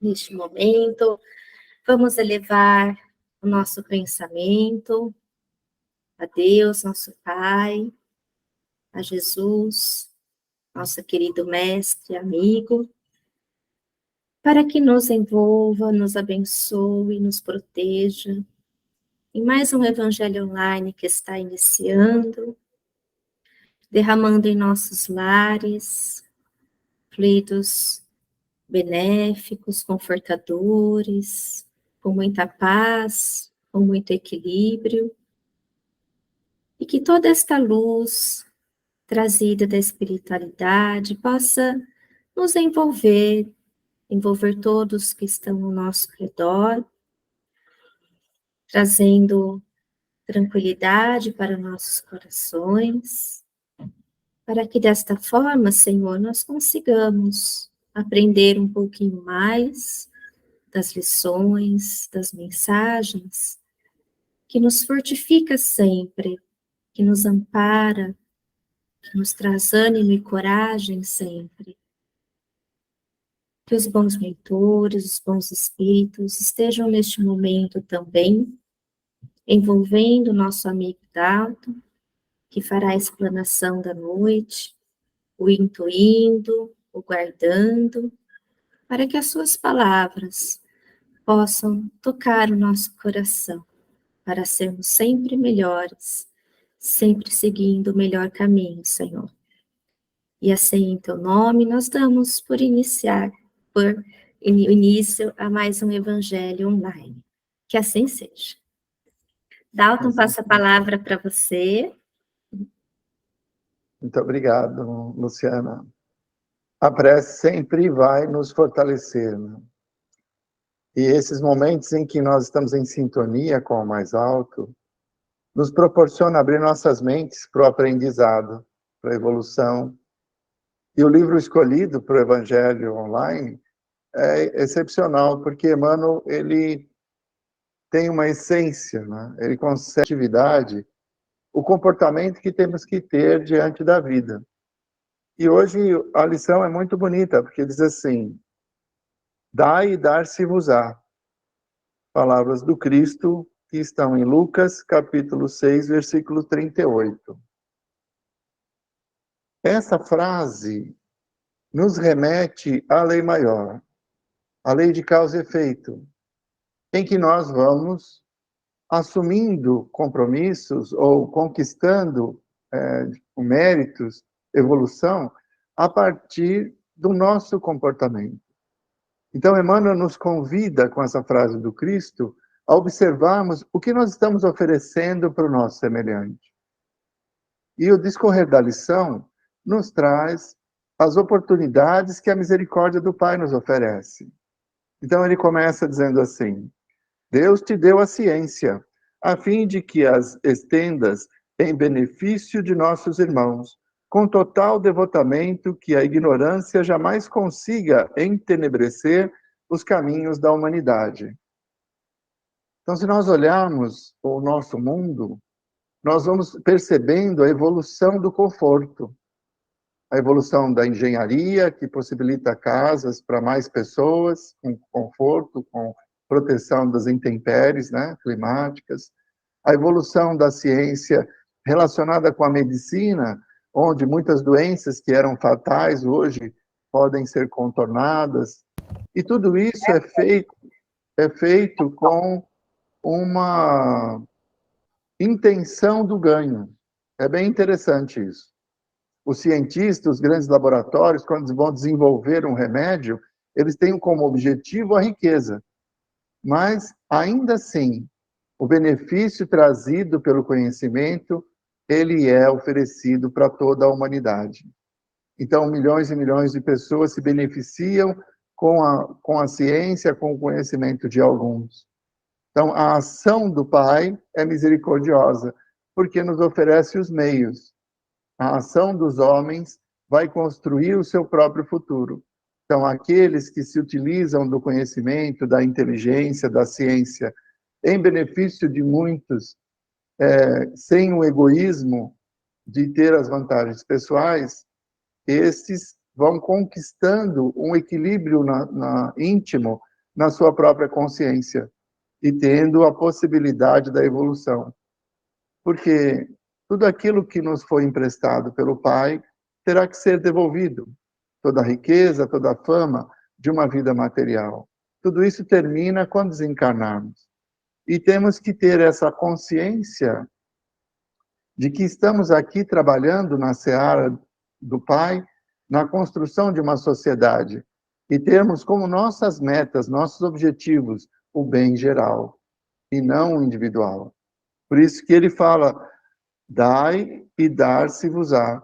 Neste momento, vamos elevar o nosso pensamento a Deus, nosso Pai, a Jesus, nosso querido mestre, amigo, para que nos envolva, nos abençoe, nos proteja. Em mais um Evangelho Online que está iniciando, derramando em nossos lares fluidos benéficos, confortadores, com muita paz, com muito equilíbrio, e que toda esta luz trazida da espiritualidade possa nos envolver, envolver todos que estão ao nosso redor, trazendo tranquilidade para nossos corações, para que desta forma, Senhor, nós consigamos aprender um pouquinho mais das lições, das mensagens, que nos fortifica sempre, que nos ampara, que nos traz ânimo e coragem sempre. Que os bons mentores, os bons espíritos estejam neste momento também, envolvendo o nosso amigo Dalton, que fará a explanação da noite, o intuindo, o guardando, para que as suas palavras possam tocar o nosso coração, para sermos sempre melhores, sempre seguindo o melhor caminho, Senhor. E assim, em teu nome, nós damos por início a mais um Evangelho Online. Que assim seja. Dalton, passo a palavra para você. Muito obrigado, Luciana. A prece sempre vai nos fortalecer, né? E esses momentos em que nós estamos em sintonia com o mais alto, nos proporciona abrir nossas mentes para o aprendizado, para a evolução. E o livro escolhido para o Evangelho Online é excepcional, porque Emmanuel, ele tem uma essência, né? Ele concede atividade, o comportamento que temos que ter diante da vida. E hoje a lição é muito bonita, porque diz assim: dai e dar-se-vos-á. Palavras do Cristo que estão em Lucas, capítulo 6, versículo 38. Essa frase nos remete à lei maior, a lei de causa e efeito, em que nós vamos assumindo compromissos ou conquistando méritos, evolução, a partir do nosso comportamento. Então, Emmanuel nos convida, com essa frase do Cristo, a observarmos o que nós estamos oferecendo para o nosso semelhante. E o discorrer da lição nos traz as oportunidades que a misericórdia do Pai nos oferece. Então, ele começa dizendo assim: Deus te deu a ciência, a fim de que as estendas em benefício de nossos irmãos, com total devotamento que a ignorância jamais consiga entenebrecer os caminhos da humanidade. Então, se nós olharmos o nosso mundo, nós vamos percebendo a evolução do conforto, a evolução da engenharia, que possibilita casas para mais pessoas, com conforto, com proteção das intempéries, né, climáticas, a evolução da ciência relacionada com a medicina, onde muitas doenças que eram fatais hoje podem ser contornadas, e tudo isso é feito com uma intenção do ganho. É bem interessante isso. Os cientistas, os grandes laboratórios, quando vão desenvolver um remédio, eles têm como objetivo a riqueza. Mas, ainda assim, o benefício trazido pelo conhecimento, ele é oferecido para toda a humanidade. Então, milhões e milhões de pessoas se beneficiam com a ciência, com o conhecimento de alguns. Então, a ação do Pai é misericordiosa, porque nos oferece os meios. A ação dos homens vai construir o seu próprio futuro. Então, aqueles que se utilizam do conhecimento, da inteligência, da ciência, em benefício de muitos, sem o egoísmo de ter as vantagens pessoais, esses vão conquistando um equilíbrio íntimo na sua própria consciência e tendo a possibilidade da evolução. Porque tudo aquilo que nos foi emprestado pelo Pai terá que ser devolvido. Toda a riqueza, toda a fama de uma vida material. Tudo isso termina quando desencarnarmos. E temos que ter essa consciência de que estamos aqui trabalhando na seara do Pai, na construção de uma sociedade, e termos como nossas metas, nossos objetivos, o bem geral, e não o individual. Por isso que ele fala, dai e dar-se-vos-á.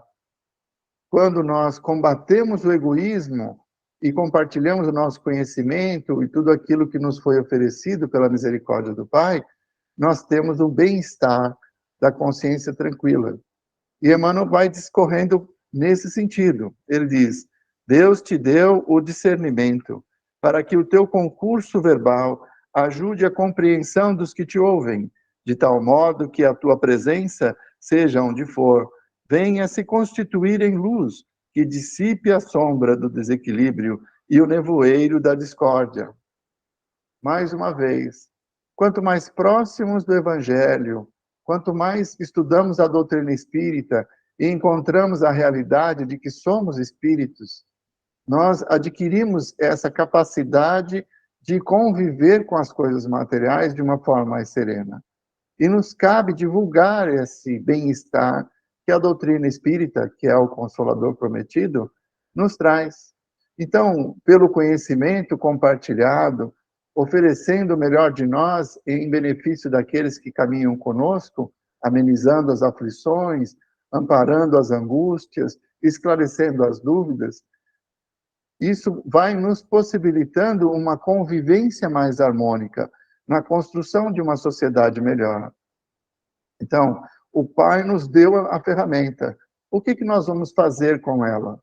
Quando nós combatemos o egoísmo e compartilhamos o nosso conhecimento e tudo aquilo que nos foi oferecido pela misericórdia do Pai, nós temos o bem-estar da consciência tranquila. E Emmanuel vai discorrendo nesse sentido. Ele diz, Deus te deu o discernimento para que o teu concurso verbal ajude a compreensão dos que te ouvem, de tal modo que a tua presença, seja onde for, venha se constituir em luz, que dissipe a sombra do desequilíbrio e o nevoeiro da discórdia. Mais uma vez, quanto mais próximos do Evangelho, quanto mais estudamos a doutrina espírita e encontramos a realidade de que somos espíritos, nós adquirimos essa capacidade de conviver com as coisas materiais de uma forma mais serena. E nos cabe divulgar esse bem-estar que a doutrina espírita, que é o Consolador prometido, nos traz. Então, pelo conhecimento compartilhado, oferecendo o melhor de nós em benefício daqueles que caminham conosco, amenizando as aflições, amparando as angústias, esclarecendo as dúvidas, isso vai nos possibilitando uma convivência mais harmônica na construção de uma sociedade melhor. Então, o Pai nos deu a ferramenta. O que nós vamos fazer com ela?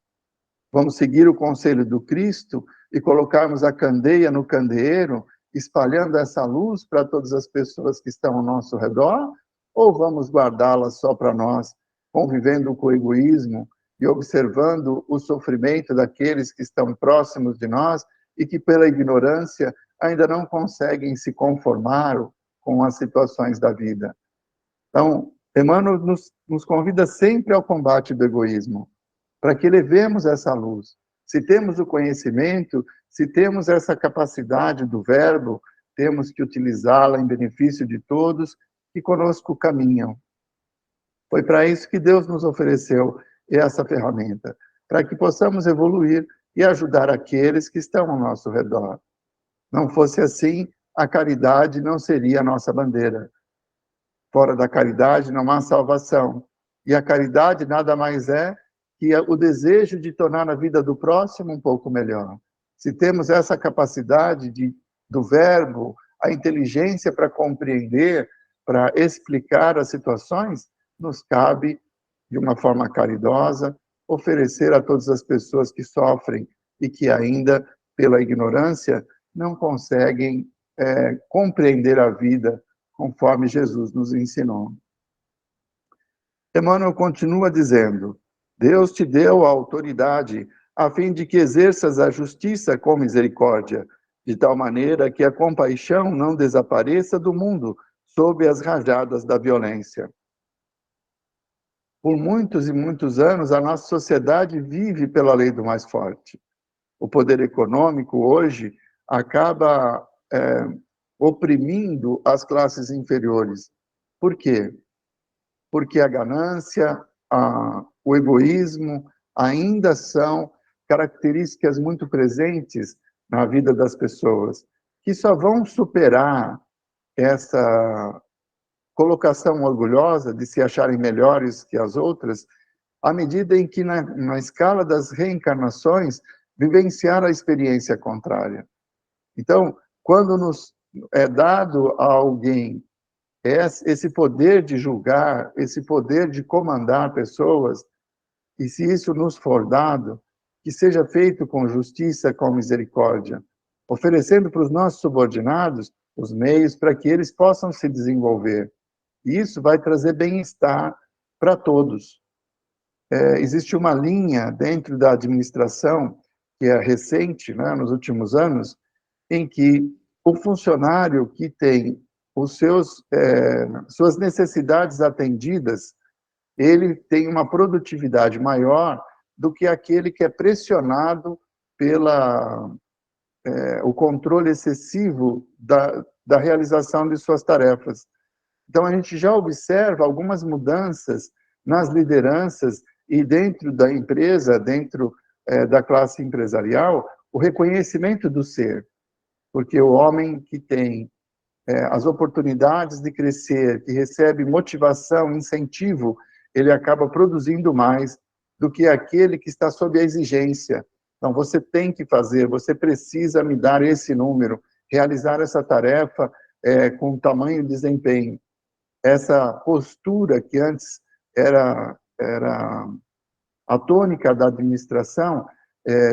Vamos seguir o conselho do Cristo e colocarmos a candeia no candeeiro, espalhando essa luz para todas as pessoas que estão ao nosso redor? Ou vamos guardá-la só para nós, convivendo com o egoísmo e observando o sofrimento daqueles que estão próximos de nós e que, pela ignorância, ainda não conseguem se conformar com as situações da vida? Então, Emmanuel nos convida sempre ao combate do egoísmo, para que levemos essa luz. Se temos o conhecimento, se temos essa capacidade do verbo, temos que utilizá-la em benefício de todos que conosco caminham. Foi para isso que Deus nos ofereceu essa ferramenta, para que possamos evoluir e ajudar aqueles que estão ao nosso redor. Não fosse assim, a caridade não seria a nossa bandeira. Fora da caridade não há salvação. E a caridade nada mais é que o desejo de tornar a vida do próximo um pouco melhor. Se temos essa capacidade do verbo, a inteligência para compreender, para explicar as situações, nos cabe, de uma forma caridosa, oferecer a todas as pessoas que sofrem e que ainda, pela ignorância, não conseguem compreender a vida conforme Jesus nos ensinou. Emmanuel continua dizendo, Deus te deu a autoridade a fim de que exerças a justiça com misericórdia, de tal maneira que a compaixão não desapareça do mundo sob as rajadas da violência. Por muitos e muitos anos, a nossa sociedade vive pela lei do mais forte. O poder econômico, hoje, acaba oprimindo as classes inferiores. Por quê? Porque a ganância, o egoísmo ainda são características muito presentes na vida das pessoas, que só vão superar essa colocação orgulhosa de se acharem melhores que as outras, à medida em que, na escala das reencarnações, vivenciar a experiência contrária. Então, quando nos é dado a alguém esse poder de julgar, esse poder de comandar pessoas, e se isso nos for dado, que seja feito com justiça, com misericórdia, oferecendo para os nossos subordinados os meios para que eles possam se desenvolver. E isso vai trazer bem-estar para todos. Existe uma linha dentro da administração, que é recente, né, nos últimos anos, em que o funcionário que tem suas necessidades atendidas, ele tem uma produtividade maior do que aquele que é pressionado pela o controle excessivo da realização de suas tarefas. Então, a gente já observa algumas mudanças nas lideranças e dentro da empresa, dentro da classe empresarial, o reconhecimento do ser, porque o homem que tem as oportunidades de crescer, que recebe motivação, incentivo, ele acaba produzindo mais do que aquele que está sob a exigência. Então, você tem que fazer, você precisa me dar esse número, realizar essa tarefa com tamanho desempenho. Essa postura que antes era a tônica da administração,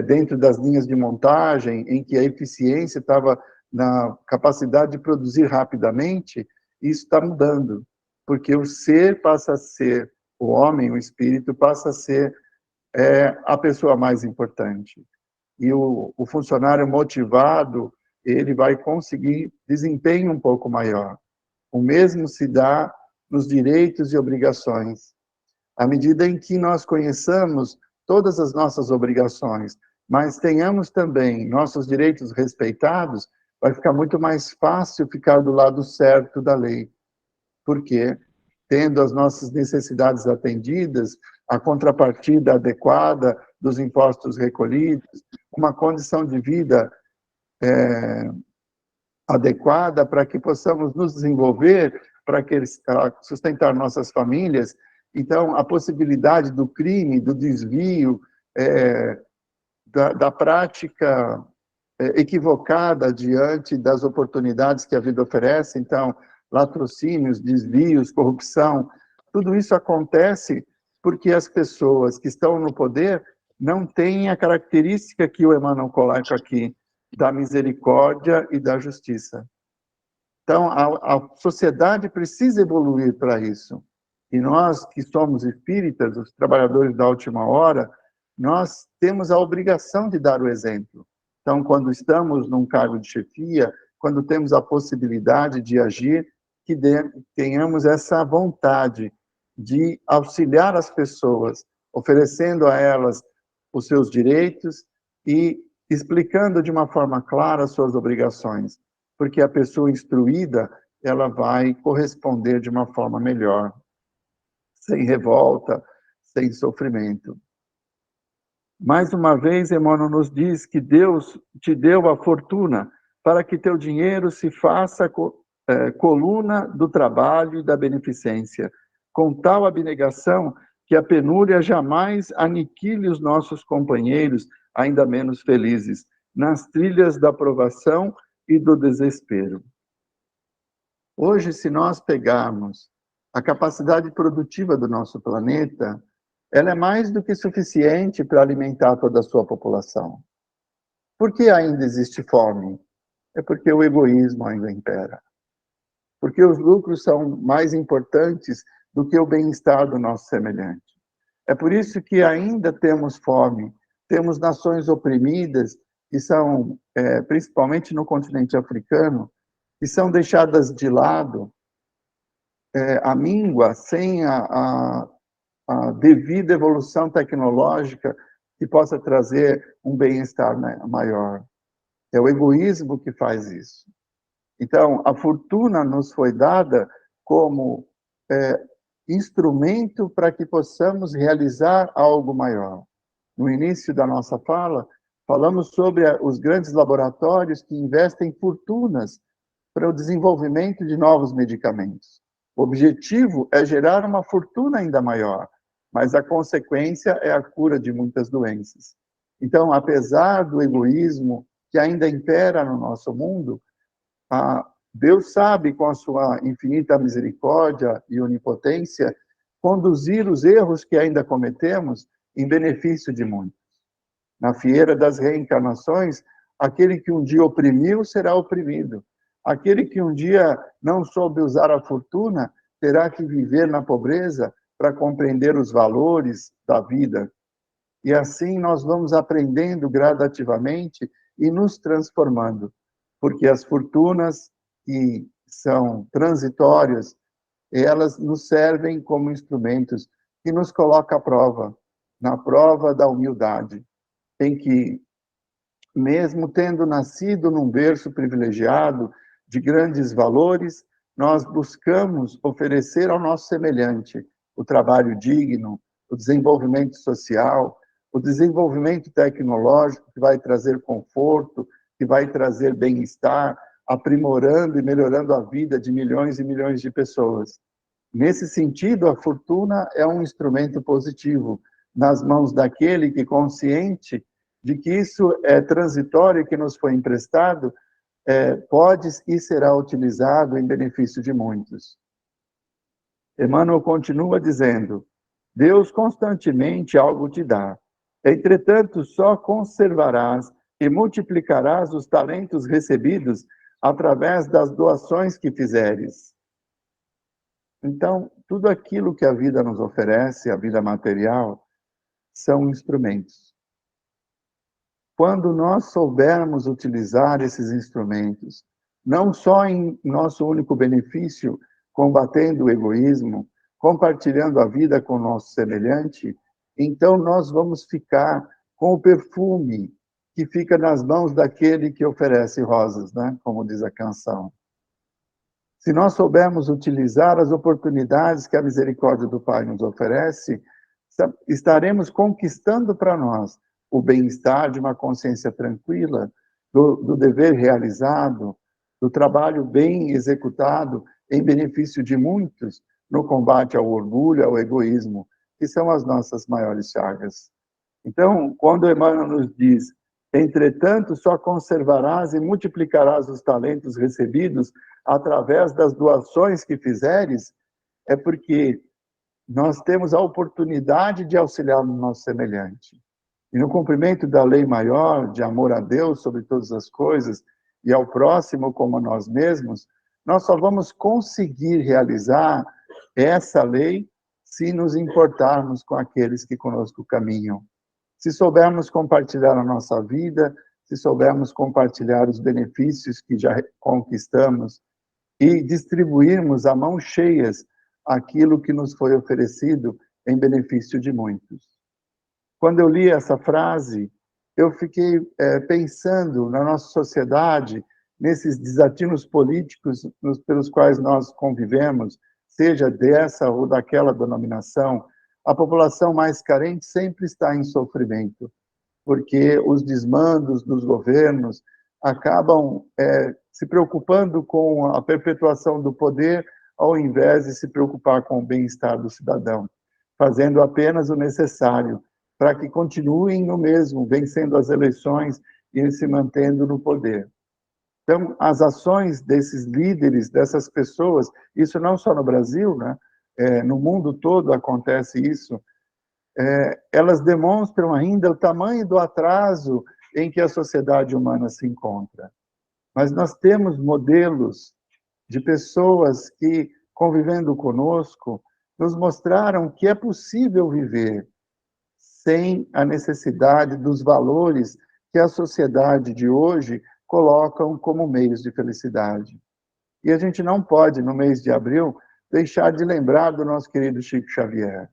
dentro das linhas de montagem, em que a eficiência estava na capacidade de produzir rapidamente, isso está mudando, porque o ser passa a ser, o homem, o espírito, passa a ser a pessoa mais importante. E o funcionário motivado, ele vai conseguir desempenho um pouco maior. O mesmo se dá nos direitos e obrigações. À medida em que nós conheçamos todas as nossas obrigações, mas tenhamos também nossos direitos respeitados, vai ficar muito mais fácil ficar do lado certo da lei. Porque, tendo as nossas necessidades atendidas, a contrapartida adequada dos impostos recolhidos, uma condição de vida adequada para que possamos nos desenvolver, para sustentar nossas famílias. Então, a possibilidade do crime, do desvio, da prática equivocada diante das oportunidades que a vida oferece, então, latrocínios, desvios, corrupção, tudo isso acontece porque as pessoas que estão no poder não têm a característica que o Emmanuel coloca aqui, da misericórdia e da justiça. Então, a sociedade precisa evoluir para isso. E nós, que somos espíritas, os trabalhadores da última hora, nós temos a obrigação de dar o exemplo. Então, quando estamos num cargo de chefia, quando temos a possibilidade de agir, que tenhamos essa vontade de auxiliar as pessoas, oferecendo a elas os seus direitos e explicando de uma forma clara as suas obrigações, porque a pessoa instruída, ela vai corresponder de uma forma melhor, sem revolta, sem sofrimento. Mais uma vez, Emmanuel nos diz que Deus te deu a fortuna para que teu dinheiro se faça coluna do trabalho e da beneficência, com tal abnegação que a penúria jamais aniquile os nossos companheiros, ainda menos felizes, nas trilhas da provação e do desespero. Hoje, se nós pegarmos a capacidade produtiva do nosso planeta, ela é mais do que suficiente para alimentar toda a sua população. Por que ainda existe fome? É porque o egoísmo ainda impera. Porque os lucros são mais importantes do que o bem-estar do nosso semelhante. É por isso que ainda temos fome, temos nações oprimidas, que são, principalmente no continente africano, que são deixadas de lado, à míngua, sem a devida evolução tecnológica que possa trazer um bem-estar maior. É o egoísmo que faz isso. Então, a fortuna nos foi dada como instrumento para que possamos realizar algo maior. No início da nossa fala, falamos sobre os grandes laboratórios que investem fortunas para o desenvolvimento de novos medicamentos. O objetivo é gerar uma fortuna ainda maior, mas a consequência é a cura de muitas doenças. Então, apesar do egoísmo que ainda impera no nosso mundo, Deus sabe, com a sua infinita misericórdia e onipotência, conduzir os erros que ainda cometemos em benefício de muitos. Na fieira das reencarnações, aquele que um dia oprimiu será oprimido. Aquele que um dia não soube usar a fortuna terá que viver na pobreza para compreender os valores da vida. E assim nós vamos aprendendo gradativamente e nos transformando. porque as fortunas que são transitórias, elas nos servem como instrumentos que nos colocam à prova, na prova da humildade, em que, mesmo tendo nascido num berço privilegiado, de grandes valores, nós buscamos oferecer ao nosso semelhante o trabalho digno, o desenvolvimento social, o desenvolvimento tecnológico que vai trazer conforto, que vai trazer bem-estar, aprimorando e melhorando a vida de milhões e milhões de pessoas. Nesse sentido, a fortuna é um instrumento positivo nas mãos daquele que, consciente de que isso é transitório e que nos foi emprestado, pode e será utilizado em benefício de muitos. Emmanuel continua dizendo: Deus constantemente algo te dá. Entretanto, só conservarás e multiplicarás os talentos recebidos através das doações que fizeres. Então, tudo aquilo que a vida nos oferece, a vida material, são instrumentos. Quando nós soubermos utilizar esses instrumentos, não só em nosso único benefício, combatendo o egoísmo, compartilhando a vida com o nosso semelhante, então nós vamos ficar com o perfume que fica nas mãos daquele que oferece rosas, né? Como diz a canção. Se nós soubermos utilizar as oportunidades que a misericórdia do Pai nos oferece, estaremos conquistando para nós o bem-estar de uma consciência tranquila, do dever realizado, do trabalho bem executado em benefício de muitos, no combate ao orgulho, ao egoísmo, que são as nossas maiores chagas. Então, quando Emmanuel nos diz: entretanto, só conservarás e multiplicarás os talentos recebidos através das doações que fizeres, é porque nós temos a oportunidade de auxiliar o nosso semelhante. E no cumprimento da lei maior, de amor a Deus sobre todas as coisas, e ao próximo como a nós mesmos, nós só vamos conseguir realizar essa lei se nos importarmos com aqueles que conosco caminham. Se soubermos compartilhar a nossa vida, se soubermos compartilhar os benefícios que já conquistamos e distribuirmos a mãos cheias aquilo que nos foi oferecido em benefício de muitos. Quando eu li essa frase, eu fiquei pensando na nossa sociedade, nesses desatinos políticos pelos quais nós convivemos, seja dessa ou daquela denominação. A população mais carente sempre está em sofrimento, porque os desmandos dos governos acabam se preocupando com a perpetuação do poder, ao invés de se preocupar com o bem-estar do cidadão, fazendo apenas o necessário para que continuem no mesmo, vencendo as eleições e se mantendo no poder. Então, as ações desses líderes, dessas pessoas, isso não só no Brasil, né? No mundo todo acontece isso, elas demonstram ainda o tamanho do atraso em que a sociedade humana se encontra. Mas nós temos modelos de pessoas que, convivendo conosco, nos mostraram que é possível viver sem a necessidade dos valores que a sociedade de hoje colocam como meios de felicidade. E a gente não pode, no mês de abril, deixar de lembrar do nosso querido Chico Xavier.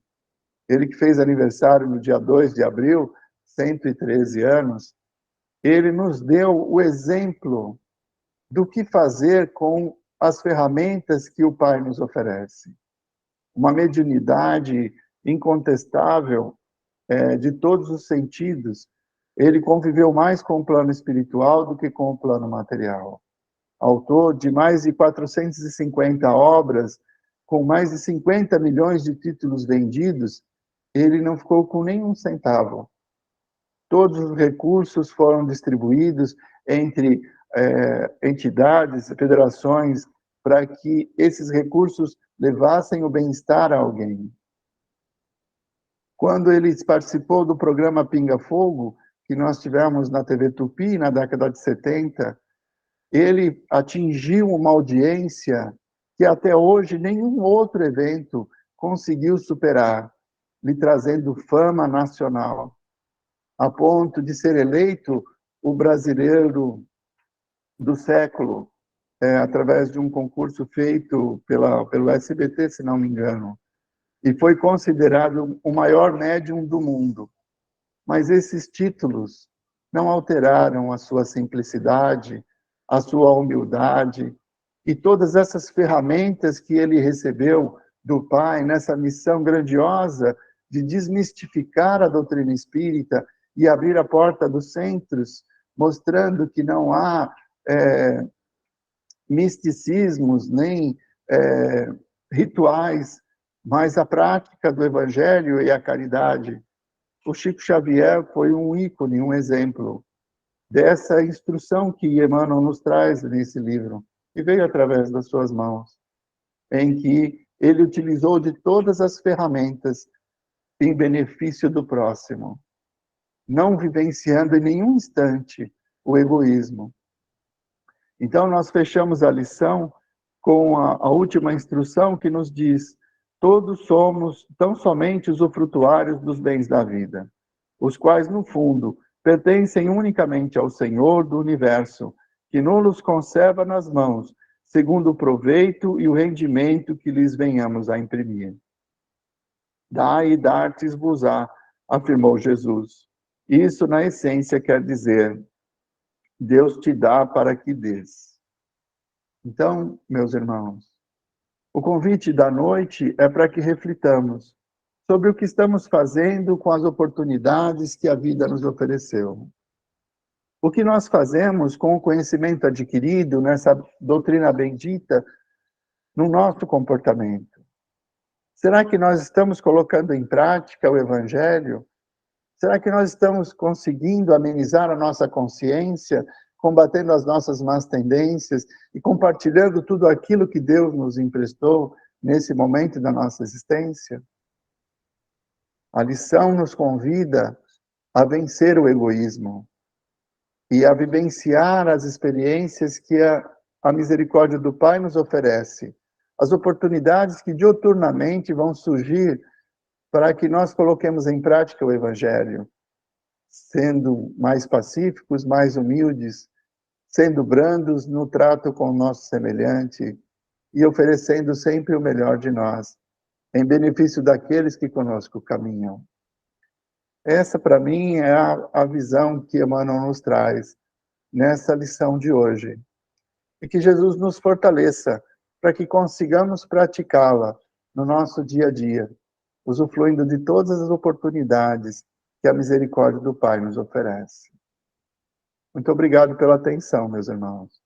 Ele que fez aniversário no dia 2 de abril, 113 anos, ele nos deu o exemplo do que fazer com as ferramentas que o Pai nos oferece. Uma mediunidade incontestável de todos os sentidos. Ele conviveu mais com o plano espiritual do que com o plano material. Autor de mais de 450 obras, com mais de 50 milhões de títulos vendidos, ele não ficou com nenhum centavo. Todos os recursos foram distribuídos entre entidades, federações, para que esses recursos levassem o bem-estar a alguém. Quando ele participou do programa Pinga Fogo, que nós tivemos na TV Tupi, na década de 70, ele atingiu uma audiência que até hoje nenhum outro evento conseguiu superar, lhe trazendo fama nacional, a ponto de ser eleito o brasileiro do século, através de um concurso feito pelo SBT, se não me engano, e foi considerado o maior médium do mundo. Mas esses títulos não alteraram a sua simplicidade, a sua humildade e todas essas ferramentas que ele recebeu do Pai nessa missão grandiosa de desmistificar a doutrina espírita e abrir a porta dos centros, mostrando que não há misticismos nem rituais, mas a prática do Evangelho e a caridade. O Chico Xavier foi um ícone, um exemplo dessa instrução que Emmanuel nos traz nesse livro, que veio através das suas mãos, em que ele utilizou de todas as ferramentas em benefício do próximo, não vivenciando em nenhum instante o egoísmo. Então, nós fechamos a lição com a última instrução que nos diz: todos somos tão somente usufrutuários dos bens da vida, os quais, no fundo, pertencem unicamente ao Senhor do Universo, que nos conserva nas mãos, segundo o proveito e o rendimento que lhes venhamos a imprimir. Dai e dar-te-vos-á, afirmou Jesus. Isso, na essência, quer dizer: Deus te dá para que dês. Então, meus irmãos, o convite da noite é para que reflitamos sobre o que estamos fazendo com as oportunidades que a vida nos ofereceu. O que nós fazemos com o conhecimento adquirido nessa doutrina bendita no nosso comportamento? Será que nós estamos colocando em prática o Evangelho? Será que nós estamos conseguindo amenizar a nossa consciência, combatendo as nossas más tendências e compartilhando tudo aquilo que Deus nos emprestou nesse momento da nossa existência? A lição nos convida a vencer o egoísmo e a vivenciar as experiências que a misericórdia do Pai nos oferece, as oportunidades que diuturnamente vão surgir para que nós coloquemos em prática o Evangelho, sendo mais pacíficos, mais humildes, sendo brandos no trato com o nosso semelhante e oferecendo sempre o melhor de nós, em benefício daqueles que conosco caminham. Essa, para mim, é a visão que Emmanuel nos traz nessa lição de hoje. E que Jesus nos fortaleça para que consigamos praticá-la no nosso dia a dia, usufruindo de todas as oportunidades que a misericórdia do Pai nos oferece. Muito obrigado pela atenção, meus irmãos.